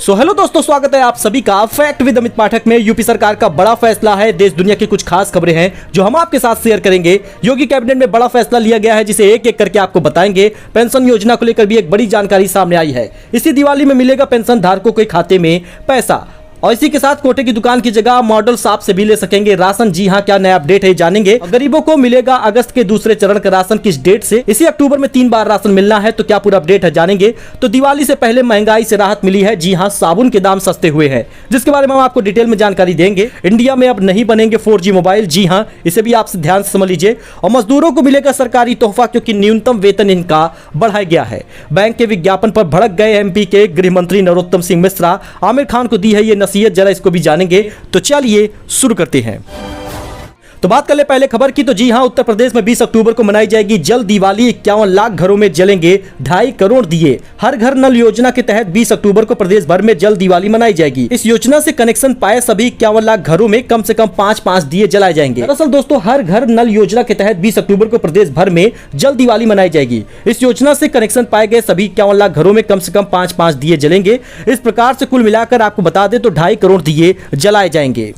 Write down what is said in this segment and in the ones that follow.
Hello दोस्तों, स्वागत है आप सभी का फैक्ट विद अमित पाठक में। यूपी सरकार का बड़ा फैसला है। देश दुनिया की कुछ खास खबरें हैं जो हम आपके साथ शेयर करेंगे। योगी कैबिनेट में बड़ा फैसला लिया गया है जिसे एक एक करके आपको बताएंगे। पेंशन योजना को लेकर भी एक बड़ी जानकारी सामने आई है। इसी दिवाली में मिलेगा पेंशन धारकों के खाते में पैसा, और इसी के साथ कोटे की दुकान की जगह मॉडल शॉप से भी ले सकेंगे राशन। जी हां, क्या नया अपडेट है जानेंगे। गरीबों को मिलेगा अगस्त के दूसरे चरण का राशन, किस डेट से। इसी अक्टूबर में 3 बार राशन मिलना है, तो क्या पूरा अपडेट है जानेंगे। तो दिवाली से पहले महंगाई से राहत मिली है। जी हां, साबुन के दाम सस्ते हुए हैं, जिसके बारे में हम आपको डिटेल में जानकारी देंगे। इंडिया में अब नहीं बनेंगे 4G मोबाइल। जी हां, इसे भी आपसे ध्यान से समझ लीजिए। और मजदूरों को मिलेगा सरकारी तोहफा, क्योंकि न्यूनतम वेतन इनका बढ़ाया गया है। बैंक के विज्ञापन पर भड़क गए MP के गृह मंत्री नरोत्तम सिंह मिश्रा। आमिर खान को दी है ये नसीहत, जरा इसको भी जानेंगे। तो चलिए शुरू करते हैं। तो बात कर ले पहले खबर की। तो जी हां, उत्तर प्रदेश में 20 अक्टूबर को मनाई जाएगी जल दिवाली। 51 लाख घरों में जलेंगे 2.5 करोड़ दिए। हर घर नल योजना के तहत 20 अक्टूबर को प्रदेश भर में जल दिवाली मनाई जाएगी। इस योजना से कनेक्शन पाए सभी 51 लाख घरों में कम से कम 5-5 दिए जलाए जाएंगे। दरअसल दोस्तों, हर घर नल योजना के तहत 20 अक्टूबर को प्रदेश भर में जल दिवाली मनाई जाएगी। इस योजना से कनेक्शन पाए गए सभी 51 लाख घरों में कम से कम 5-5 दिए जलेंगे। इस प्रकार से कुल मिलाकर आपको बता दें तो 2.5 करोड़ दिए जलाए जाएंगे।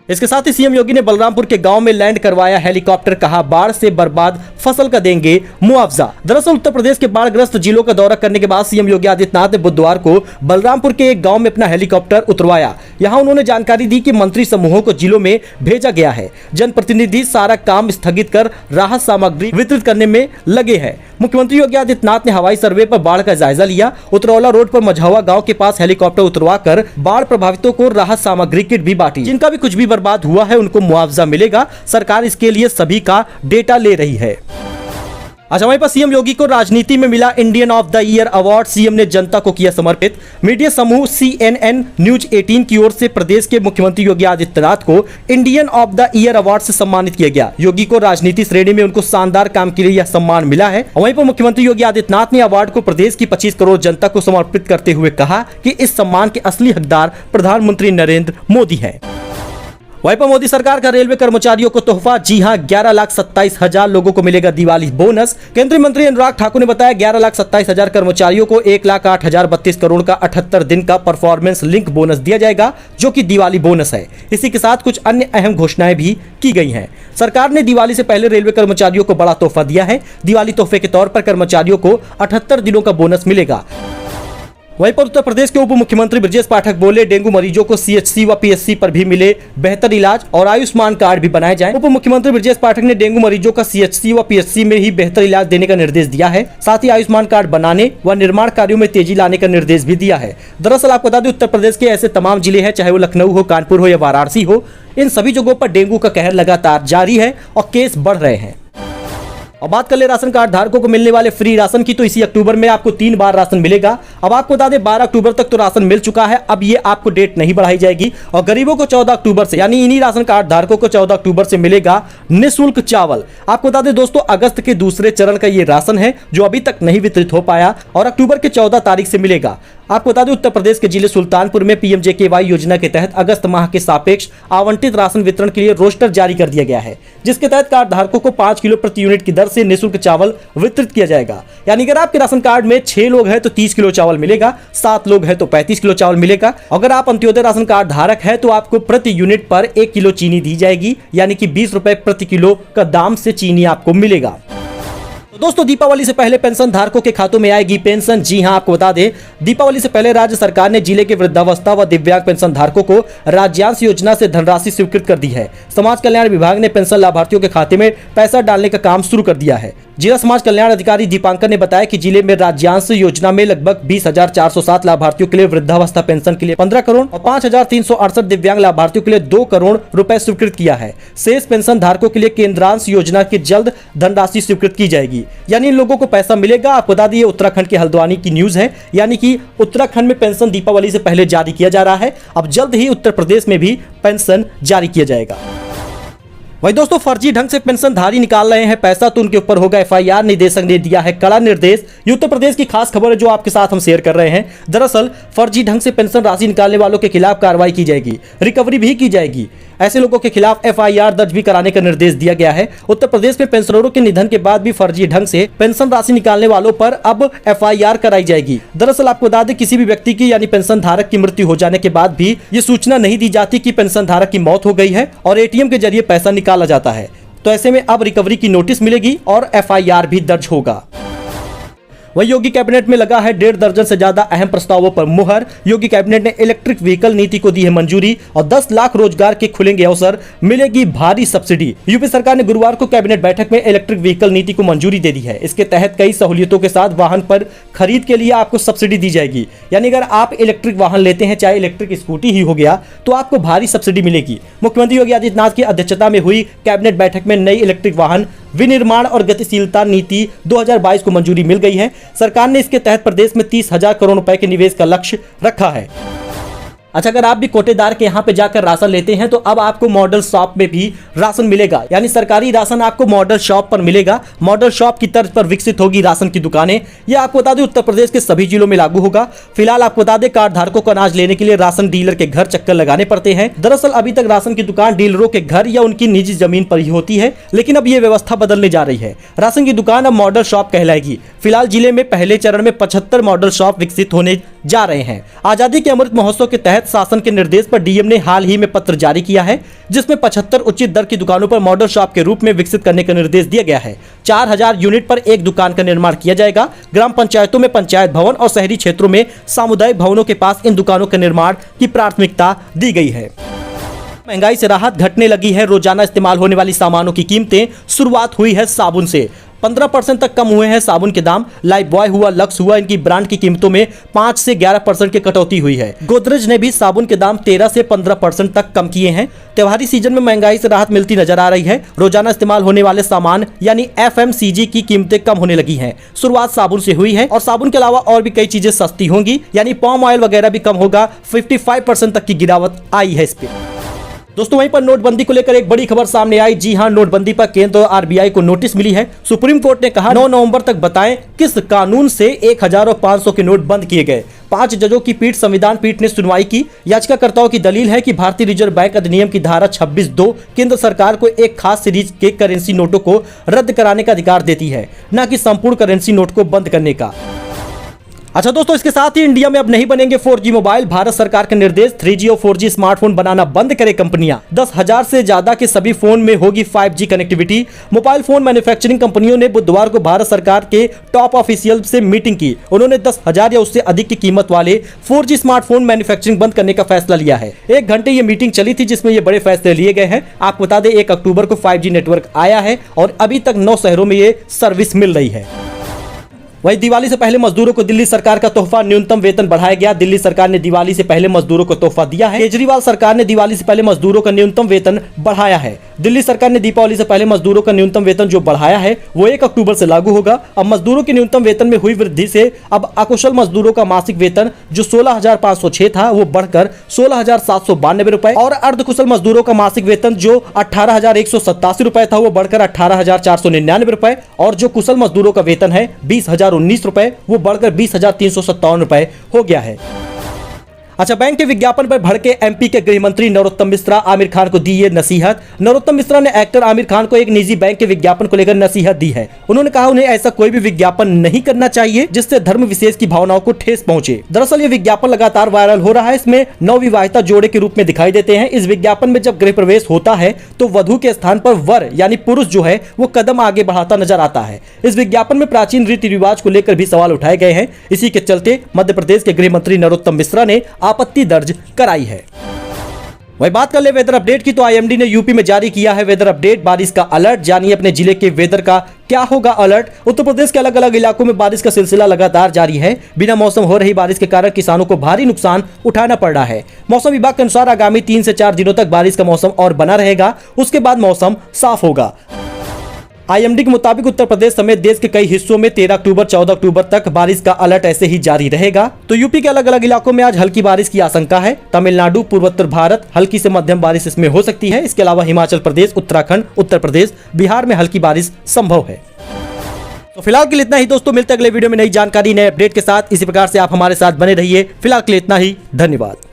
इसके साथ ही सीएम योगी ने बलरामपुर के गांव में लैंड करवाया हेलीकॉप्टर। कहा बाढ़ से बर्बाद फसल का देंगे मुआवजा। दरअसल उत्तर प्रदेश के बाढ़ग्रस्त जिलों का दौरा करने के बाद सीएम योगी आदित्यनाथ ने बुधवार को बलरामपुर के एक गांव में अपना हेलीकॉप्टर उतरवाया। यहां उन्होंने जानकारी दी कि मंत्री समूहों को जिलों में भेजा गया है। जनप्रतिनिधि सारा काम स्थगित कर राहत सामग्री वितरित करने में लगे हैं। मुख्यमंत्री योगी आदित्यनाथ ने हवाई सर्वे पर बाढ़ का जायजा लिया। उतरौला रोड पर मझौवा गांव के पास हेलीकॉप्टर उतरवाकर बाढ़ प्रभावितों को राहत सामग्री किट भी बांटी। जिनका भी कुछ भी बर्बाद हुआ है उनको मुआवजा मिलेगा। सरकार इसके लिए सभी का डेटा ले रही है। आज हमारे पास सीएम योगी को राजनीति में मिला Indian of the year award. CM ने जनता को किया समर्पित। मीडिया समूह CNN न्यूज 18 की ओर से प्रदेश के मुख्यमंत्री योगी आदित्यनाथ को Indian of the year award से सम्मानित किया गया। योगी को राजनीति श्रेणी में उनको शानदार काम के लिए यह सम्मान मिला है। वहीं पर मुख्यमंत्री योगी आदित्यनाथ ने अवार्ड को प्रदेश की 25 करोड़ जनता को समर्पित करते हुए कहा कि इस सम्मान के असली हकदार प्रधानमंत्री नरेंद्र मोदी है। वहीं पर मोदी सरकार का रेलवे कर्मचारियों को तोहफा। जी हां, 11,27,000 लोगों को मिलेगा दिवाली बोनस। केंद्रीय मंत्री अनुराग ठाकुर ने बताया 11,27,000 कर्मचारियों को 1,08,032 करोड़ का 78 दिन का परफॉर्मेंस लिंक बोनस दिया जाएगा, जो कि दिवाली बोनस है। इसी के साथ कुछ अन्य अहम घोषणाएं भी की गई हैं। सरकार ने दिवाली से पहले रेलवे कर्मचारियों को बड़ा तोहफा दिया है। दिवाली तोहफे के तौर पर कर्मचारियों को 78 दिनों का बोनस मिलेगा। वहीं पर उत्तर प्रदेश के उप मुख्यमंत्री ब्रजेश पाठक बोले डेंगू मरीजों को CHC व PSC पर भी मिले बेहतर इलाज और आयुष्मान कार्ड भी बनाए जाएं। उप मुख्यमंत्री ब्रजेश पाठक ने डेंगू मरीजों का CHC व PSC में ही बेहतर इलाज देने का निर्देश दिया है। साथ ही आयुष्मान कार्ड बनाने व निर्माण कार्यों में तेजी लाने का निर्देश भी दिया है। दरअसल आपको बता दें, उत्तर प्रदेश के ऐसे तमाम जिले हैं, चाहे वो लखनऊ हो, कानपुर हो या वाराणसी हो, इन सभी जगहों पर डेंगू का कहर लगातार जारी है और केस बढ़ रहे हैं। और बात कर ले राशन कार्ड धारकों को मिलने वाले फ्री राशन की। तो इसी अक्टूबर में आपको 3 बार राशन मिलेगा। अब आपको बता दें 12 अक्टूबर तक तो राशन मिल चुका है। अब ये आपको डेट नहीं बढ़ाई जाएगी। और गरीबों को 14 अक्टूबर से, यानी इन्हीं राशन कार्ड धारकों को 14 अक्टूबर से मिलेगा निःशुल्क चावल। आपको बता दें दोस्तों, अगस्त के दूसरे चरण का ये राशन है जो अभी तक नहीं वितरित हो पाया और अक्टूबर के 14 तारीख से मिलेगा। आपको बता दें उत्तर प्रदेश के जिले सुल्तानपुर में PMJKY योजना के तहत अगस्त माह के सापेक्ष आवंटित राशन वितरण के लिए रोस्टर जारी कर दिया गया है, जिसके तहत कार्ड धारकों को 5 किलो प्रति यूनिट की दर से निःशुल्क चावल वितरित किया जाएगा। यानी अगर आपके राशन कार्ड में 6 लोग हैं तो 30 किलो चावल मिलेगा, 7 लोग हैं तो 35 किलो चावल मिलेगा। अगर आप अंत्योदय राशन कार्ड धारक है तो आपको प्रति यूनिट पर 1 किलो चीनी दी जाएगी, यानी कि 20 रुपए प्रति किलो का दाम से चीनी आपको मिलेगा। दोस्तों, दीपावली से पहले पेंशन धारकों के खातों में आएगी पेंशन। जी हां, आपको बता दें दीपावली से पहले राज्य सरकार ने जिले के वृद्धावस्था व दिव्यांग पेंशन धारकों को राज्यांश योजना से धनराशि स्वीकृत कर दी है। समाज कल्याण विभाग ने पेंशन लाभार्थियों के खाते में पैसा डालने का काम शुरू कर दिया है। जिला समाज कल्याण अधिकारी दीपांकर ने बताया कि जिले में राज्यांश योजना में लगभग 20,407 लाभार्थियों के लिए वृद्धावस्था पेंशन के लिए 15 करोड़ और 5,368 दिव्यांग लाभार्थियों के लिए 2 करोड़ रुपए स्वीकृत किया है। शेष पेंशन धारकों के लिए केंद्रांश योजना की जल्द धनराशि स्वीकृत की जाएगी, यानी इन लोगों को पैसा मिलेगा। आपको बता दिए उत्तराखंड के हल्द्वानी की न्यूज है, यानी कि उत्तराखंड में पेंशन दीपावली से पहले जारी किया जा रहा है। अब जल्द ही उत्तर प्रदेश में भी पेंशन जारी किया जाएगा। वही दोस्तों, फर्जी ढंग से पेंशनधारी निकाल रहे हैं पैसा तो उनके ऊपर होगा एफआईआर। निदेशक ने दिया है कड़ा निर्देश। ये उत्तर प्रदेश की खास खबर है जो आपके साथ हम शेयर कर रहे हैं। दरअसल फर्जी ढंग से पेंशन राशि निकालने वालों के खिलाफ कार्रवाई की जाएगी, रिकवरी भी की जाएगी। ऐसे लोगों के खिलाफ एफआईआर दर्ज भी कराने का निर्देश दिया गया है। उत्तर प्रदेश में पेंशनरों के निधन के बाद भी फर्जी ढंग से पेंशन राशि निकालने वालों पर अब एफआईआर कराई जाएगी। दरअसल आपको बता दें, किसी भी व्यक्ति की यानी पेंशन धारक की मृत्यु हो जाने के बाद भी ये सूचना नहीं दी जाती कि पेंशन धारक की मौत हो गई है और एटीएम के जरिए पैसा निकाला जाता है। तो ऐसे में अब रिकवरी की नोटिस मिलेगी और एफआईआर भी दर्ज होगा। वही योगी कैबिनेट में लगा है 1.5 दर्जन से ज्यादा अहम प्रस्तावों पर मुहर। योगी कैबिनेट ने इलेक्ट्रिक व्हीकल नीति को दी है मंजूरी और 10 लाख रोजगार के खुलेंगे अवसर, मिलेगी भारी सब्सिडी। यूपी सरकार ने गुरुवार को कैबिनेट बैठक में इलेक्ट्रिक व्हीकल नीति को मंजूरी दे दी है। इसके तहत कई सहूलियतों के साथ वाहन पर खरीद के लिए आपको सब्सिडी दी जाएगी। यानी अगर आप इलेक्ट्रिक वाहन लेते हैं, चाहे इलेक्ट्रिक स्कूटी ही हो गया, तो आपको भारी सब्सिडी मिलेगी। मुख्यमंत्री योगी आदित्यनाथ की अध्यक्षता में हुई कैबिनेट बैठक में नई इलेक्ट्रिक वाहन विनिर्माण और गतिशीलता नीति 2022 को मंजूरी मिल गई है। सरकार ने इसके तहत प्रदेश में 30,000 करोड़ रुपए के निवेश का लक्ष्य रखा है। अच्छा, अगर आप भी कोटेदार के यहाँ पे जाकर राशन लेते हैं तो अब आपको मॉडल शॉप में भी राशन मिलेगा। यानी सरकारी राशन आपको मॉडल शॉप पर मिलेगा। मॉडल शॉप की तर्ज पर विकसित होगी राशन की दुकानें। यह आपको बता दें उत्तर प्रदेश के सभी जिलों में लागू होगा। फिलहाल आपको बता दें, कार्ड धारकों को अनाज लेने के लिए राशन डीलर के घर चक्कर लगाने पड़ते हैं। दरअसल अभी तक राशन की दुकान डीलरों के घर या उनकी निजी जमीन पर ही होती है, लेकिन अब यह व्यवस्था बदलने जा रही है। राशन की दुकान अब मॉडल शॉप कहलाएगी। फिलहाल जिले में पहले चरण में 75 मॉडल शॉप विकसित होने जा रहे हैं। आजादी के अमृत महोत्सव के तहत शासन के निर्देश पर डीएम ने हाल ही में पत्र जारी किया है, जिसमें 75 उचित दर की दुकानों पर मॉडल शॉप के रूप में विकसित करने का निर्देश दिया गया है। 4000 यूनिट पर एक दुकान का निर्माण किया जाएगा। ग्राम पंचायतों में पंचायत भवन और शहरी क्षेत्रों में सामुदायिक भवनों के पास इन दुकानों के निर्माण की प्राथमिकता दी गई है। महंगाई से राहत, घटने लगी है रोजाना इस्तेमाल होने वाली सामानों की कीमतें। शुरुआत हुई है साबुन से। 15% तक कम हुए हैं साबुन के दाम। लाइफ बॉय हुआ, लक्स हुआ, इनकी ब्रांड की कीमतों में 5 से 11% की कटौती हुई है। गोदरेज ने भी साबुन के दाम 13 से 15% तक कम किए हैं। त्योहारी सीजन में महंगाई से राहत मिलती नजर आ रही है। रोजाना इस्तेमाल होने वाले सामान यानी FMCG की कीमतें कम होने लगी हैं। शुरुआत साबुन से हुई है और साबुन के अलावा और भी कई चीजें सस्ती होंगी, यानी पाम ऑयल वगैरह भी कम होगा। 55% तक की गिरावट आई है इस पे। दोस्तों, वहीं पर नोटबंदी को लेकर एक बड़ी खबर सामने आई। जी हां, नोटबंदी पर केंद्र और आरबीआई को नोटिस मिली है। सुप्रीम कोर्ट ने कहा 9 नवंबर तक बताएं किस कानून से 1000 और 500 के नोट बंद किए गए। 5 जजों की पीठ संविधान पीठ ने सुनवाई की। याचिकाकर्ताओं की दलील है कि भारतीय रिजर्व बैंक अधिनियम की धारा 26(2) केंद्र सरकार को एक खास सीरीज के करेंसी नोटों को रद्द कराने का अधिकार देती है, न कि संपूर्ण करेंसी नोट को बंद करने का। अच्छा दोस्तों, इसके साथ ही इंडिया में अब नहीं बनेंगे 4G मोबाइल। भारत सरकार का निर्देश, 3G और 4G स्मार्टफोन बनाना बंद करे कंपनियां। 10,000 से ज्यादा के सभी फोन में होगी 5G connectivity. Mobile phone manufacturing कंपनियों ने बुधवार को भारत सरकार के टॉप ऑफिशियल से मीटिंग की। उन्होंने 10,000 या उससे अधिक की कीमत वाले 4G स्मार्टफोन मैन्युफैक्चरिंग बंद करने का फैसला लिया है। 1 घंटे ये मीटिंग चली थी, जिसमें ये बड़े फैसले लिए गए हैं। आपको बता दें, 1 अक्टूबर को 5G नेटवर्क आया है और अभी तक 9 शहरों में ये सर्विस मिल रही है। वहीं दिवाली से पहले मजदूरों को दिल्ली सरकार का तोहफा, न्यूनतम वेतन बढ़ाया गया। दिल्ली सरकार ने दिवाली से पहले मजदूरों को तोहफा दिया है। केजरीवाल सरकार ने दिवाली से पहले मजदूरों का न्यूनतम वेतन बढ़ाया है। दिल्ली सरकार ने दीपावली से पहले मजदूरों का न्यूनतम वेतन जो बढ़ाया है वो 1 अक्टूबर से लागू होगा। अब मजदूरों के न्यूनतम वेतन में हुई वृद्धि से अब अकुशल मजदूरों का मासिक वेतन जो 16,506 था वो बढ़कर 16,792 रुपए और अर्धकुशल मजदूरों का मासिक वेतन जो 18,187 रुपए था वो बढ़कर 18,499 रुपए और जो कुशल मजदूरों का वेतन है 20,019 रुपए वो बढ़कर 20,357 रुपए हो गया है। अच्छा, बैंक के विज्ञापन पर भड़के एमपी के गृह मंत्री नरोत्तम मिश्रा, आमिर खान को दी ये नसीहत। नरोत्तम मिश्रा ने एक्टर आमिर खान को एक निजी बैंक के विज्ञापन को लेकर नसीहत दी है। उन्होंने कहा उन्हें ऐसा कोई भी विज्ञापन नहीं करना चाहिए जिससे धर्म विशेष की भावनाओं को ठेस पहुंचे। दरअसल ये विज्ञापन लगातार वायरल हो रहा है। इसमें नवविवाहिता जोड़े के रूप में दिखाई देते हैं। इस विज्ञापन में जब गृह प्रवेश होता है तो वधु के स्थान पर वर यानी पुरुष जो है वो कदम आगे बढ़ाता नजर आता है। इस विज्ञापन में प्राचीन रीति रिवाज को लेकर भी सवाल उठाए गए हैं। इसी के चलते मध्य प्रदेश के गृह मंत्री नरोत्तम मिश्रा ने आपत्ति दर्ज कराई है। वही बात कर ले वेदर अपडेट की, तो आईएमडी ने यूपी में जारी किया है वेदर अपडेट, बारिश का अलर्ट। जानिए अपने जिले के वेदर का क्या होगा अलर्ट। उत्तर प्रदेश के अलग अलग इलाकों में बारिश का सिलसिला लगातार जारी है। बिना मौसम हो रही बारिश के कारण किसानों को भारी नुकसान उठाना पड़ रहा है। मौसम विभाग के अनुसार आगामी 3 से 4 दिनों तक बारिश का मौसम और बना रहेगा। उसके बाद मौसम साफ होगा। आईएमडी के मुताबिक उत्तर प्रदेश समेत देश के कई हिस्सों में 13 अक्टूबर 14 अक्टूबर तक बारिश का अलर्ट ऐसे ही जारी रहेगा। तो यूपी के अलग अलग इलाकों में आज हल्की बारिश की आशंका है। तमिलनाडु, पूर्वोत्तर भारत हल्की से मध्यम बारिश इसमें हो सकती है। इसके अलावा हिमाचल प्रदेश, उत्तराखंड, उत्तर प्रदेश, बिहार में हल्की बारिश संभव है। तो फिलहाल के लिए इतना ही दोस्तों, मिलते हैं अगले वीडियो में नई जानकारी, नए अपडेट के साथ। इसी प्रकार से आप हमारे साथ बने रहिए। फिलहाल के लिए इतना ही, धन्यवाद।